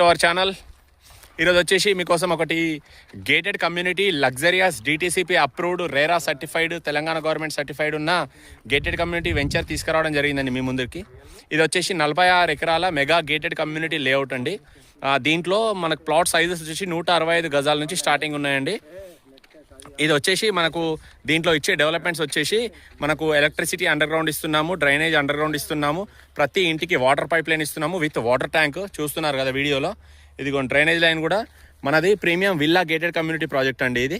To our channel. ఈరోజు వచ్చేసి మీకోసం ఒకటి gated community luxurious DTCP approved RERA certified Telangana government certified ఉన్న గేటెడ్ కమ్యూనిటీ వెంచర్ తీసుకురావడం జరిగిందండి మీ ముందుకి. ఇది వచ్చేసి 46 ఎకరాల మెగా గేటెడ్ కమ్యూనిటీ లేఅవుట్ అండి. దీంట్లో మనకు ప్లాట్ సైజెస్ వచ్చేసి 165 గజాల నుంచి స్టార్టింగ్ ఉన్నాయండి. ఇది వచ్చేసి మనకు దీంట్లో ఇచ్చే డెవలప్మెంట్స్ వచ్చేసి మనకు ఎలక్ట్రిసిటీ అండర్ గ్రౌండ్ ఇస్తున్నాము, డ్రైనేజ్ అండర్ గ్రౌండ్ ఇస్తున్నాము, ప్రతి ఇంటికి వాటర్ పైప్ లైన్ ఇస్తున్నాము విత్ వాటర్ ట్యాంక్. చూస్తున్నారు కదా వీడియోలో, ఇదిగో డ్రైనేజ్ లైన్ కూడా మనది. Premium villa gated community project అండి. ఇది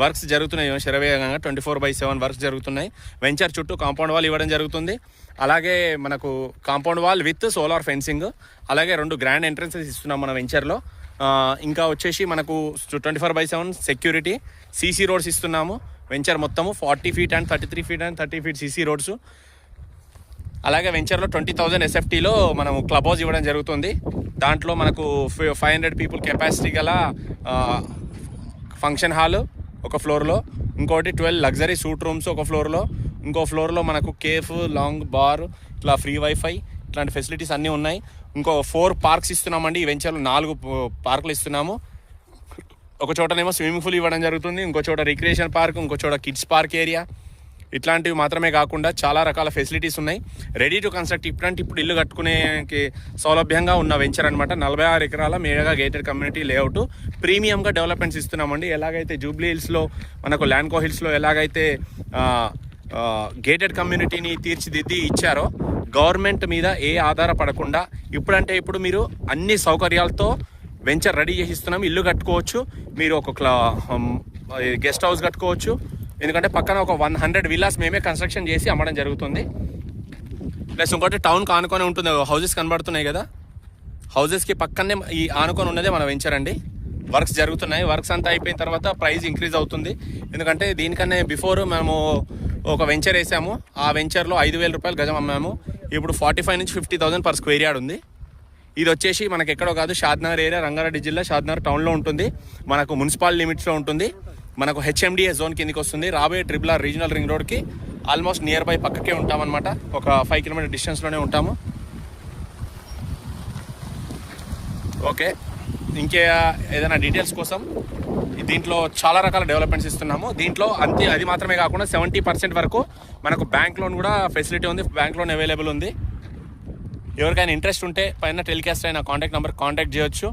వర్క్స్ జరుగుతున్నాయి శరవేగంగా, 24/7 వర్క్స్ జరుగుతున్నాయి. వెంచర్ చుట్టూ కాంపౌండ్ వాల్ ఇవ్వడం జరుగుతుంది. అలాగే మనకు compound wall with solar fencing, అలాగే 2 గ్రాండ్ ఎంట్రన్సెస్ ఇస్తున్నాం మన వెంచర్లో. ఇంకా వచ్చేసి మనకు 24/7 సెక్యూరిటీ, సీసీ రోడ్స్ ఇస్తున్నాము. వెంచర్ మొత్తము 40 feet and 33 feet and 30 feet CC roads. అలాగే వెంచర్లో 20,000 SFTలో మనము క్లబ్ హౌస్ ఇవ్వడం జరుగుతుంది. దాంట్లో మనకు 500 people కెపాసిటీ గల ఫంక్షన్ హాల్ ఒక ఫ్లోర్లో, ఇంకోటి 12 లగ్జరీ సూట్ రూమ్స్ ఒక ఫ్లోర్లో, ఇంకో ఫ్లోర్లో మనకు కేఫ్, లాంగ్ బార్, ఇట్లా ఫ్రీ వైఫై ఇట్లాంటి ఫెసిలిటీస్ అన్నీ ఉన్నాయి. ఇంకో 4 పార్క్స్ ఇస్తున్నామండి. ఈ వెంచర్లో 4 పార్కులు ఇస్తున్నాము. ఒక చోటనేమో స్విమ్మింగ్ పూల్ ఇవ్వడం జరుగుతుంది, ఇంకో చోట రిక్రియేషన్ పార్క్, ఇంకో చోట కిడ్స్ పార్క్ ఏరియా. ఇట్లాంటివి మాత్రమే కాకుండా చాలా రకాల ఫెసిలిటీస్ ఉన్నాయి. రెడీ టు కన్స్ట్రక్ట్, ఇప్పుడు ఇల్లు కట్టుకునే సౌలభ్యంగా ఉన్న వెంచర్ అనమాట. 46 ఎకరాల మెగా గేటెడ్ కమ్యూనిటీ లేఅవుట్. ప్రీమియంగా డెవలప్మెంట్స్ ఇస్తున్నామండి. ఎలాగైతే జూబ్లీ హిల్స్లో మనకు ల్యాండ్కో హిల్స్లో ఎలాగైతే గేటెడ్ కమ్యూనిటీని తీర్చిదిద్ది ఇచ్చారో, గవర్నమెంట్ మీద ఆధారపడకుండా ఇప్పుడు మీరు అన్ని సౌకర్యాలతో వెంచర్ రెడీ చేసి ఇస్తున్నాం. ఇల్లు కట్టుకోవచ్చు, మీరు ఒక గెస్ట్ హౌస్ కట్టుకోవచ్చు. ఎందుకంటే పక్కన ఒక 100 విల్లాస్ మేమే కన్స్ట్రక్షన్ చేసి అమ్మడం జరుగుతుంది. ప్లస్ ఇంకోటి టౌన్కి ఆనుకొని ఉంటుంది. హౌజెస్ కనబడుతున్నాయి కదా, హౌజెస్కి పక్కనే ఈ ఆనుకొని ఉన్నదే మన వెంచర్ అండి. వర్క్స్ జరుగుతున్నాయి. వర్క్స్ అంతా అయిపోయిన తర్వాత ప్రైస్ ఇంక్రీజ్ అవుతుంది. ఎందుకంటే దీనికన్నా బిఫోర్ మేము ఒక వెంచర్ వేసాము. ఆ వెంచర్లో 5,000 రూపాయలు గజం అమ్మాము. ఇప్పుడు 45,000 నుంచి 50,000 per square yard ఉంది. ఇది వచ్చేసి మనకి ఎక్కడో కాదు, షాద్నగర్ ఏరియా, రంగారెడ్డి జిల్లా షాద్నగర్ టౌన్లో ఉంటుంది. మనకు మున్సిపల్ లిమిట్స్లో ఉంటుంది. మనకు HMDA జోన్ కిందకి వస్తుంది. రాబోయే RRR రీజనల్ రింగ్ రోడ్కి ఆల్మోస్ట్ నియర్ బై పక్కకే ఉంటామన్నమాట. ఒక 5 km డిస్టెన్స్లోనే ఉంటాము. ఓకే, ఇంకే ఏదైనా డీటెయిల్స్ కోసం దీంట్లో చాలా రకాల డెవలప్మెంట్స్ ఇస్తున్నాము. దీంట్లో అది మాత్రమే కాకుండా 70% వరకు మనకు బ్యాంక్ లోన్ కూడా ఫెసిలిటీ ఉంది. బ్యాంక్ లోన్ అవైలబుల్ ఉంది. ఎవరికైనా ఇంట్రెస్ట్ ఉంటే పైన టెలికాస్ట్ అయిన కాంటాక్ట్ నెంబర్ కాంటాక్ట్ చేయొచ్చు.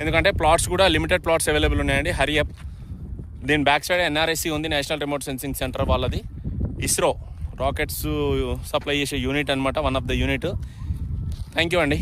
ఎందుకంటే ప్లాట్స్ కూడా లిమిటెడ్ ప్లాట్స్ అవైలబుల్ ఉన్నాయండి. హరి అప్. దీని బ్యాక్ సైడ్ NRSC ఉంది, నేషనల్ రిమోట్ సెన్సింగ్ సెంటర్ వాళ్ళది. ఇస్రో రాకెట్స్ సప్లై చేసే యూనిట్ అనమాట, one of the unit. Thank you అండి.